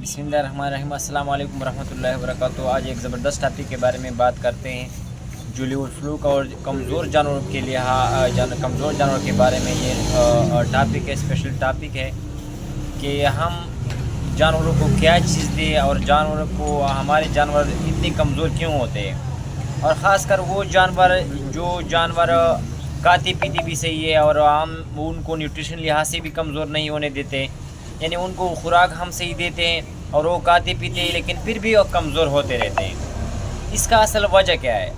بسم اللہ الرحمن الرحیم۔ السلام علیکم ورحمۃ اللہ وبرکاتہ۔ آج ایک زبردست ٹاپک کے بارے میں بات کرتے ہیں، جو لیور فلوک اور کمزور جانوروں کے لیے کمزور جانوروں کے بارے میں یہ ٹاپک ہے، اسپیشل ٹاپک ہے کہ ہم جانوروں کو کیا چیز دیں اور جانوروں کو ہمارے جانور اتنے کمزور کیوں ہوتے ہیں، اور خاص کر وہ جانور کھاتے پیتے بھی صحیح ہے اور ہم ان کو نیوٹریشن لحاظ سے بھی کمزور نہیں ہونے دیتے، یعنی ان کو خوراک ہم صحیح دیتے ہیں اور وہ کھاتے پیتے ہیں لیکن پھر بھی وہ کمزور ہوتے رہتے ہیں۔ اس کا اصل وجہ کیا ہے؟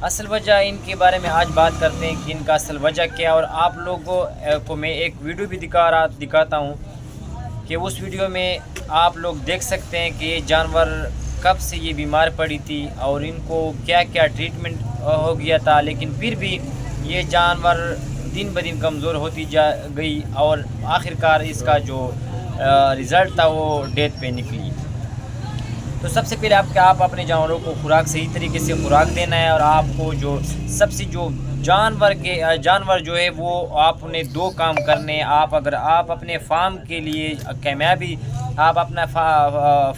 اصل وجہ ان کے بارے میں آج بات کرتے ہیں کہ ان کا اصل وجہ کیا ہے، اور آپ لوگوں کو میں ایک ویڈیو بھی دکھاتا ہوں کہ اس ویڈیو میں آپ لوگ دیکھ سکتے ہیں کہ یہ جانور کب سے یہ بیمار پڑی تھی اور ان کو کیا کیا ٹریٹمنٹ ہو گیا تھا، لیکن پھر بھی یہ جانور دن بدن کمزور ہوتی گئی اور آخرکار اس کا جو رزلٹ تھا وہ ڈیتھ پہ نکلی۔ تو سب سے پہلے آپ اپنے جانوروں کو خوراک صحیح طریقے سے خوراک دینا ہے، اور آپ کو جو سب سے جو جانور جو ہے وہ آپ نے دو کام کرنے ہیں۔ اگر آپ اپنے فارم کے لیے کامیابی، آپ اپنا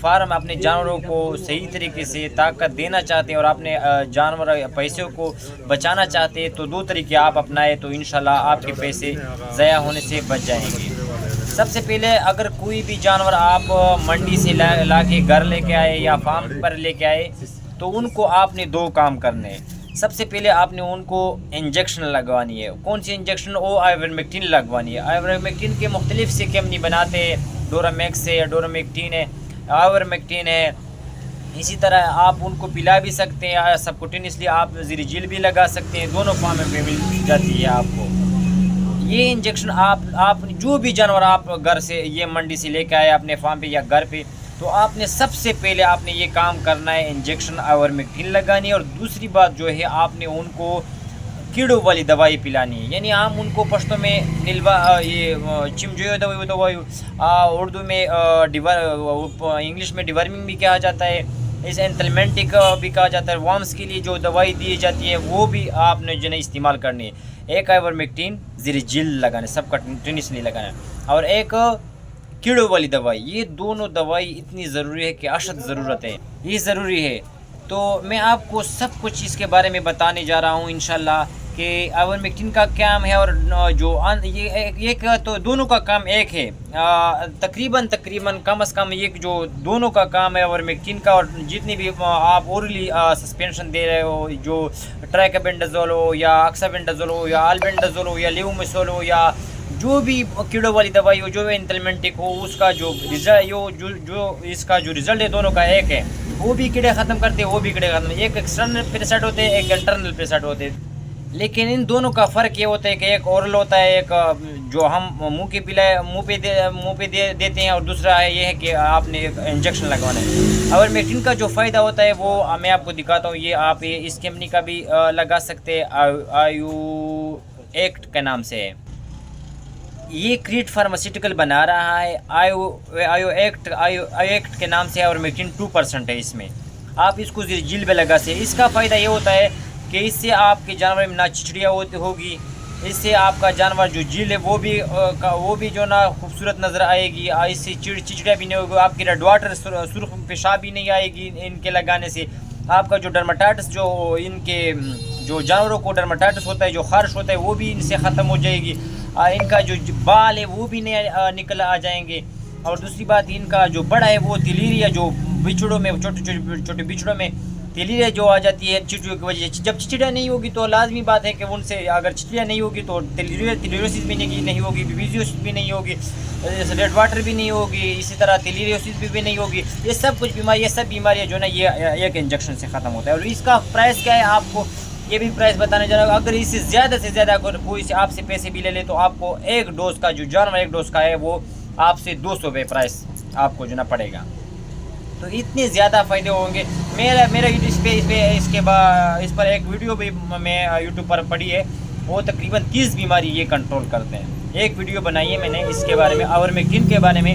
فارم اپنے جانوروں کو صحیح طریقے سے طاقت دینا چاہتے ہیں اور اپنے جانور پیسوں کو بچانا چاہتے ہیں تو دو طریقے آپ اپنائیں تو انشاءاللہ آپ کے پیسے ضائع ہونے سے بچ جائیں گے۔ سب سے پہلے اگر کوئی بھی جانور آپ منڈی سے لا کے گھر لے کے آئے یا فارم پر لے کے آئے تو ان کو آپ نے دو کام کرنے ہیں۔ سب سے پہلے آپ نے ان کو انجیکشن لگوانی ہے۔ کون سی انجیکشن؟ آئیورمیکٹن لگوانی ہے۔ آئیورمیکٹن کے مختلف سے کمپنی بناتے ہیں، ڈورمیکس ہے، ڈورمیکٹن ہے، آئیورمیکٹن ہے۔ اسی طرح آپ ان کو پلا بھی سکتے ہیں، سبکوٹینسلی آپ زیر جیل بھی لگا سکتے ہیں، دونوں فارم میں مل جاتی ہے آپ کو یہ انجیکشن۔ آپ جو بھی جانور آپ گھر سے یہ منڈی سے لے کے آئے اپنے فارم پہ یا گھر پہ، تو آپ نے سب سے پہلے آپ نے یہ کام کرنا ہے، انجیکشن آئیورمیکٹن لگانی ہے، اور دوسری بات جو ہے آپ نے ان کو کیڑوں والی دوائی پلانی ہے، یعنی ہم ان کو پشتوں میں چمجیو دوائی، اردو میں انگلش میں ڈیورمنگ بھی کہا جاتا ہے، اس انتلمنٹک بھی کہا جاتا ہے۔ وارمز کے لیے جو دوائی دی جاتی ہے وہ بھی آپ نے جو ہے استعمال کرنی ہے۔ ایک آئیورمیکٹن زیر جلد لگانا ہے، سب کنٹینیوسلی لگانا ہے، اور ایک کیڑوں والی دوائی۔ یہ دونوں دوائی اتنی ضروری ہے کہ اشد ضرورت ہے، یہ ضروری ہے۔ تو میں آپ کو سب کچھ اس کے بارے میں بتانے جا رہا ہوں انشاءاللہ کہ آئیورمیکٹن کا کام ہے، اور یہ تو دونوں کا کام ایک ہے، تقریباً کم از کم یہ جو دونوں کا کام ہے آئیورمیکٹن کا، اور جتنی بھی آپ اورلی سسپینشن دے رہے ہو، جو ٹرائکوبینڈازول ہو یا اکسابینڈازول ہو یا البینڈازول ہو یا لیومیسول ہو یا جو بھی کیڑوں والی دوائی ہو، جو انتلمنٹک ہو، اس کا جو اس کا جو رزلٹ ہے دونوں کا ایک ہے۔ وہ بھی کیڑے ختم کرتے ہیں، وہ بھی کیڑے ختم، ایک ایکسٹرنل پیراسائٹ ہوتے ہیں، ایک انٹرنل پیراسائٹ ہوتے ہیں، لیکن ان دونوں کا فرق یہ ہوتا ہے کہ ایک اورل ہوتا ہے، ایک جو ہم منہ پہ دیتے ہیں، اور دوسرا ہے یہ ہے کہ آپ نے ایک انجیکشن لگوانا ہے۔ آئیورمیکٹن کا جو فائدہ ہوتا ہے وہ میں آپ کو دکھاتا ہوں، یہ آپ اس کمپنی کا بھی لگا سکتے ہیں، آیو ایکٹ کے نام سے ہے، یہ کریٹ فارماسیوٹیکل بنا رہا ہے، آیو ایکٹ کے نام سے، آئیورمیکٹن 2% ہے اس میں، آپ اس کو زیر جلد پہ لگا سکتے ہیں۔ اس کا فائدہ یہ ہوتا ہے کہ اس سے آپ کے جانور میں نہ چچڑیاں ہوگی، اس سے آپ کا جانور جو جلد ہے وہ بھی جو نا خوبصورت نظر آئے گی، اس سے چچڑیاں بھی نہیں ہوگی، آپ کی ریڈ واٹر سرخ پیشاب بھی نہیں آئے گی ان کے لگانے سے، آپ کا جو ڈرماٹائٹس جو ان کے جو جانوروں کو ڈرماٹائٹس ہوتا ہے، جو خارش ہوتا ہے، وہ بھی ان سے ختم ہو جائے گی، ان کا جو بال ہے وہ بھی نہیں نکل آ جائیں گے، اور دوسری بات ان کا جو بڑا ہے وہ تیلیریا جو بچڑوں میں چھوٹے بچڑوں میں تیلیریا جو آ جاتی ہے چچڑیوں کی وجہ سے، جب چچڑیاں نہیں ہوگی تو لازمی بات ہے کہ ان سے اگر چچڑیاں نہیں ہوگی تو تیلیروسس بھی نہیں ہوگی، بیبیزیوسس بھی نہیں ہوگی، ریڈ واٹر بھی نہیں ہوگی، اسی طرح تیلیروسس بھی نہیں ہوگی، یہ سب بیماریاں جو ہے نا یہ ایک انجیکشن سے ختم ہوتا ہے۔ اور اس کا پرائس کیا ہے آپ کو یہ بھی پرائس بتانے جا رہا ہوں۔ اگر اس سے زیادہ اگر کوئی سے آپ سے پیسے بھی لے لے تو آپ کو ایک ڈوز کا جو جانور ایک ڈوز کا ہے وہ آپ سے 200 روپے پرائس آپ کو جو نا پڑے گا، تو اتنے زیادہ فائدے ہوں گے۔ میرا اس پر ایک ویڈیو بھی میں یوٹیوب پر پڑھی ہے، وہ تقریباً 30 بیماری یہ کنٹرول کرتے ہیں، ایک ویڈیو بنائی ہے میں نے اس کے بارے میں، آئیورمیکٹن کے بارے میں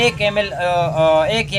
1